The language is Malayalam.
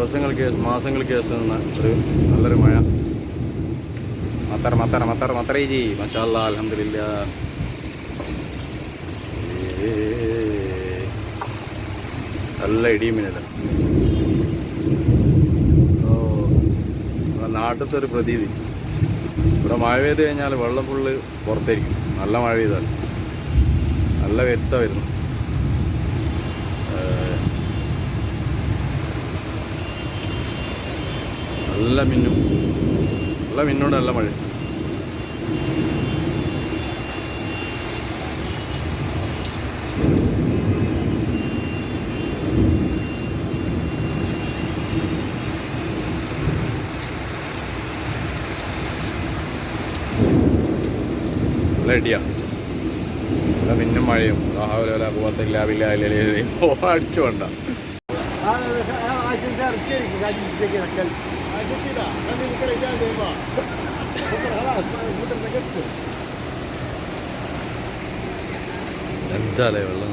മാസങ്ങൾക്ക് ശേഷം നിന്ന ഒരു നല്ലൊരു മഴ. മത്തറേജി മാഷാ അല്ലാ അൽഹംദുലില്ലാ. നല്ല ഇടിയും മിന്നല. നാട്ടിലത്തെ ഒരു പ്രതീതി. ഇവിടെ മഴ പെയ്ത് കഴിഞ്ഞാൽ വെള്ളം ഫുള്ള് പുറത്തായിരിക്കും. നല്ല മഴ പെയ്താൽ നല്ല വ്യക്ത വരുന്നു. നല്ല മിന്നോട് നല്ല മഴ. നല്ല ഇടിയാ, നല്ല മിന്നും മഴയും. അടിച്ചു വേണ്ട. എന്താല്ലേ വെള്ളം.